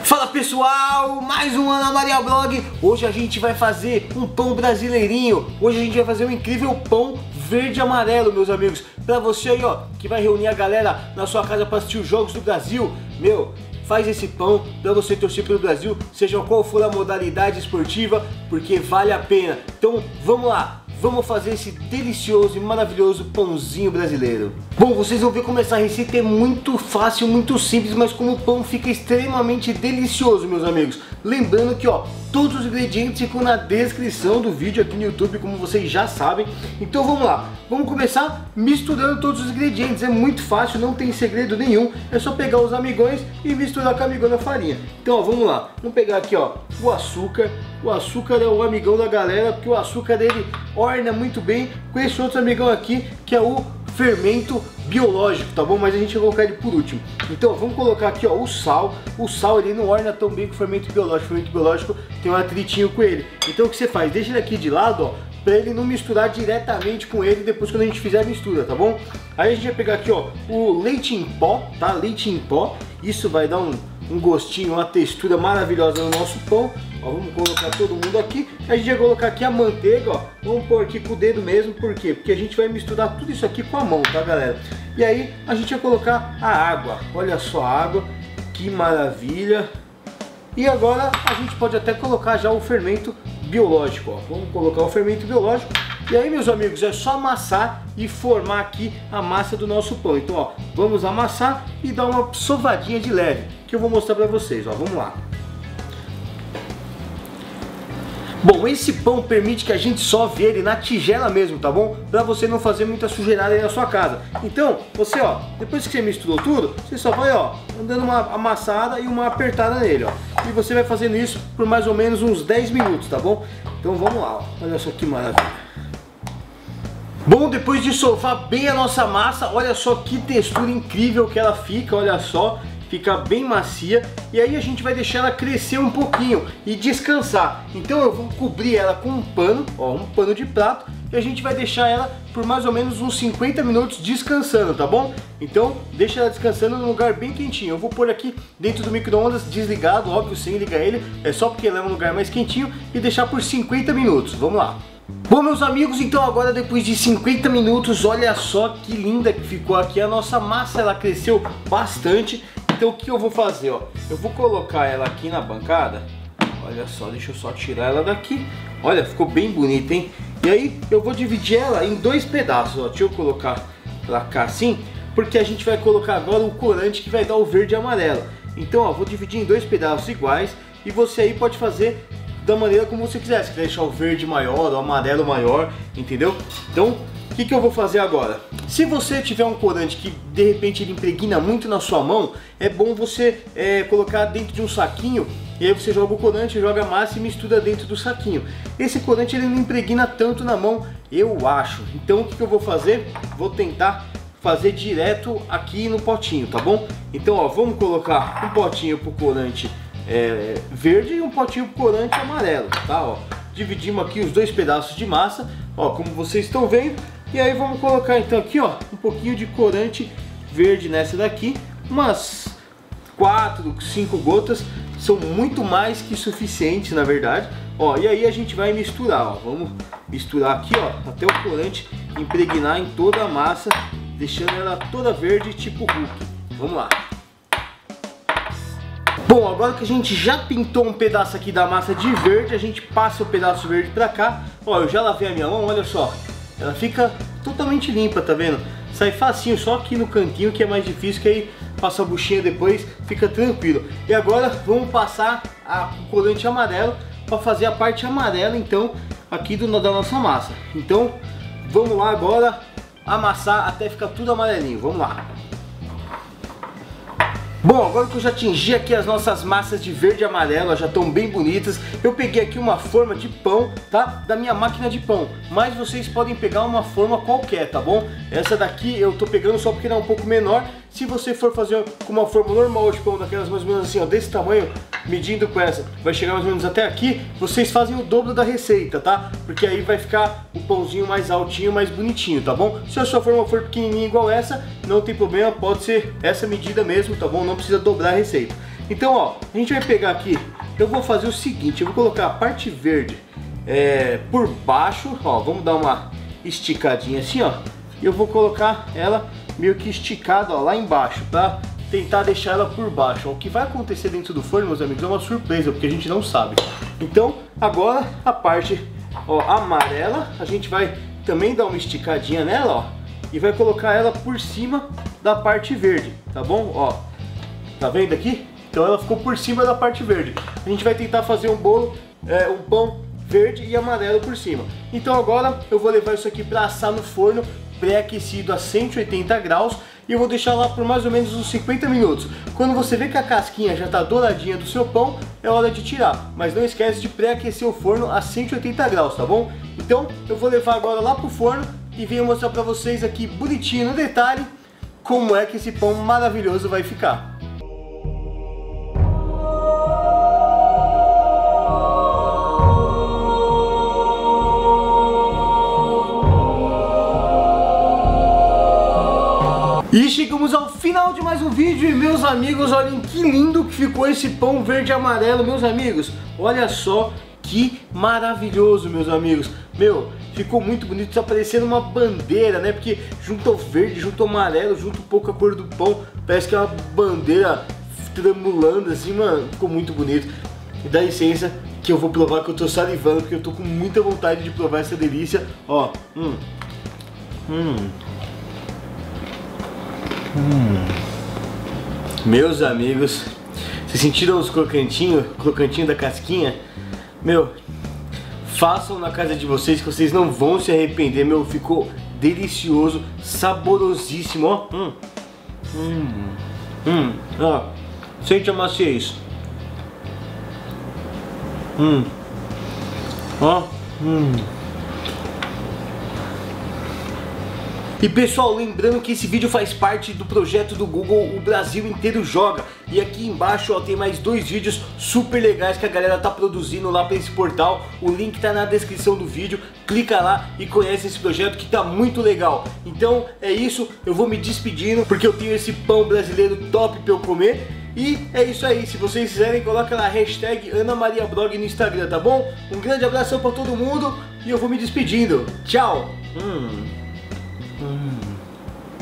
Fala pessoal, mais um Ana Maria Blog. Hoje a gente vai fazer um pão brasileirinho. Hoje a gente vai fazer um incrível pão verde e amarelo, meus amigos. Pra você aí, ó, que vai reunir a galera na sua casa para assistir os Jogos do Brasil. Meu, faz esse pão pra você torcer pelo Brasil, seja qual for a modalidade esportiva, porque vale a pena. Então vamos lá, vamos fazer esse delicioso e maravilhoso pãozinho brasileiro. Bom, vocês vão ver como essa receita é muito fácil, muito simples, mas como o pão fica extremamente delicioso, meus amigos. Lembrando que, ó, todos os ingredientes ficam na descrição do vídeo aqui no YouTube, como vocês já sabem. Então vamos lá, vamos começar misturando todos os ingredientes. É muito fácil, não tem segredo nenhum. É só pegar os amigões e misturar com a amigão da farinha. Então, ó, vamos lá. Vamos pegar aqui, ó, o açúcar. O açúcar é o amigão da galera, porque o açúcar dele orna muito bem com esse outro amigão aqui, que é o fermento biológico, tá bom? Mas a gente vai colocar ele por último. Então, vamos colocar aqui, ó, o sal. O sal, ele não orna tão bem com o fermento biológico. O fermento biológico tem um atritinho com ele. Então, o que você faz? Deixa ele aqui de lado, ó, pra ele não misturar diretamente com ele depois quando a gente fizer a mistura, tá bom? Aí a gente vai pegar aqui, ó, o leite em pó, tá? Leite em pó. Isso vai dar um gostinho, uma textura maravilhosa no nosso pão. Ó, vamos colocar todo mundo aqui. A gente vai colocar aqui a manteiga, ó. Vamos pôr aqui com o dedo mesmo, por quê? Porque a gente vai misturar tudo isso aqui com a mão, tá, galera? E aí a gente vai colocar a água. Olha só a água, que maravilha. E agora a gente pode até colocar já o fermento biológico, ó. Vamos colocar o fermento biológico. E aí, meus amigos, é só amassar e formar aqui a massa do nosso pão. Então, ó, vamos amassar e dar uma sovadinha de leve, que eu vou mostrar pra vocês, ó. Vamos lá. Bom, esse pão permite que a gente sove ele na tigela mesmo, tá bom? Pra você não fazer muita sujeirada aí na sua casa. Então, você, ó, depois que você misturou tudo, você só vai, ó, dando uma amassada e uma apertada nele, ó. E você vai fazendo isso por mais ou menos uns 10 minutos, tá bom? Então vamos lá, ó. Olha só que maravilha. Bom, depois de sovar bem a nossa massa, olha só que textura incrível que ela fica, olha só. Fica bem macia, e aí a gente vai deixar ela crescer um pouquinho e descansar. Então eu vou cobrir ela com um pano, ó, um pano de prato, e a gente vai deixar ela por mais ou menos uns 50 minutos descansando, tá bom? Então deixa ela descansando num lugar bem quentinho. Eu vou pôr aqui dentro do micro-ondas desligado, óbvio, sem ligar ele, é só porque ela é um lugar mais quentinho, e deixar por 50 minutos, vamos lá. Bom, meus amigos, então agora depois de 50 minutos, olha só que linda que ficou aqui a nossa massa, ela cresceu bastante. Então o que eu vou fazer, ó? Eu vou colocar ela aqui na bancada. Olha só, deixa eu só tirar ela daqui. Olha, ficou bem bonita, hein? E aí eu vou dividir ela em dois pedaços, ó. Deixa eu colocar pra cá assim, porque a gente vai colocar agora o corante que vai dar o verde e amarelo. Então, ó, vou dividir em dois pedaços iguais, e você aí pode fazer da maneira como você quiser. Se quiser deixar o verde maior, o amarelo maior, entendeu? Então, o que eu vou fazer agora? Se você tiver um corante que de repente ele impregna muito na sua mão, é bom você colocar dentro de um saquinho, e aí você joga o corante, joga a massa e mistura dentro do saquinho. Esse corante ele não impregna tanto na mão, eu acho. Então o que eu vou fazer? Vou tentar fazer direto aqui no potinho, tá bom? Então, ó, vamos colocar um potinho pro corante verde e um potinho pro corante amarelo, tá? Ó, dividimos aqui os dois pedaços de massa, ó, como vocês estão vendo. E aí vamos colocar então aqui, ó, um pouquinho de corante verde nessa daqui, umas 4, 5 gotas, são muito mais que suficientes, na verdade. Ó, e aí a gente vai misturar, ó, vamos misturar aqui, ó, até o corante impregnar em toda a massa, deixando ela toda verde, tipo Hulk. Vamos lá. Bom, agora que a gente já pintou um pedaço aqui da massa de verde, a gente passa o pedaço verde pra cá. Ó, eu já lavei a minha mão, olha só. Ela fica totalmente limpa, tá vendo? Sai facinho, só aqui no cantinho que é mais difícil, que aí passa a buchinha depois, fica tranquilo. E agora vamos passar o corante amarelo para fazer a parte amarela, então, aqui da nossa massa. Então, vamos lá agora amassar até ficar tudo amarelinho, vamos lá. Bom, agora que eu já atingi aqui as nossas massas de verde e amarelo, elas já estão bem bonitas. Eu peguei aqui uma forma de pão, tá? Da minha máquina de pão. Mas vocês podem pegar uma forma qualquer, tá bom? Essa daqui eu tô pegando só porque ela é um pouco menor. Se você for fazer com uma forma normal de pão, daquelas mais ou menos assim, ó, desse tamanho, medindo com essa, vai chegar mais ou menos até aqui, vocês fazem o dobro da receita, tá? Porque aí vai ficar o pãozinho mais altinho, mais bonitinho, tá bom? Se a sua forma for pequenininha igual essa, não tem problema, pode ser essa medida mesmo, tá bom? Não precisa dobrar a receita. Então, ó, a gente vai pegar aqui, eu vou fazer o seguinte, eu vou colocar a parte verde por baixo, ó, vamos dar uma esticadinha assim, ó, e eu vou colocar ela meio que esticada, ó, lá embaixo, pra tentar deixar ela por baixo. Ó, o que vai acontecer dentro do forno, meus amigos, é uma surpresa, porque a gente não sabe. Então, agora a parte, ó, amarela, a gente vai também dar uma esticadinha nela, ó, e vai colocar ela por cima da parte verde, tá bom? Ó, tá vendo aqui? Então ela ficou por cima da parte verde. A gente vai tentar fazer um bolo, um pão verde e amarelo por cima. Então agora eu vou levar isso aqui para assar no forno pré-aquecido a 180 graus e eu vou deixar lá por mais ou menos uns 50 minutos. Quando você vê que a casquinha já está douradinha do seu pão, é hora de tirar. Mas não esquece de pré-aquecer o forno a 180 graus, tá bom? Então eu vou levar agora lá pro forno e venho mostrar para vocês aqui bonitinho no detalhe como é que esse pão maravilhoso vai ficar. E chegamos ao final de mais um vídeo e meus amigos, olhem que lindo que ficou esse pão verde e amarelo, meus amigos. Olha só que maravilhoso, meus amigos. Meu, ficou muito bonito, tá parecendo uma bandeira, né? Porque junto ao verde, junto ao amarelo, junto um pouco a cor do pão, parece que é uma bandeira tremulando assim, mano. Ficou muito bonito. E dá licença que eu vou provar, que eu tô salivando, porque eu tô com muita vontade de provar essa delícia. Ó, Meus amigos, vocês sentiram os crocantinhos da casquinha? Meu, façam na casa de vocês que vocês não vão se arrepender. Meu, ficou delicioso, saborosíssimo, ó. Ó, sente a maciez. Ó. E pessoal, lembrando que esse vídeo faz parte do projeto do Google O Brasil Inteiro Joga. E aqui embaixo, ó, tem mais 2 vídeos super legais que a galera tá produzindo lá para esse portal. O link tá na descrição do vídeo. Clica lá e conhece esse projeto que tá muito legal. Então é isso, eu vou me despedindo porque eu tenho esse pão brasileiro top pra eu comer. E é isso aí, se vocês quiserem, coloca lá a hashtag AnaMariaBlog no Instagram, tá bom? Um grande abração pra todo mundo e eu vou me despedindo. Tchau!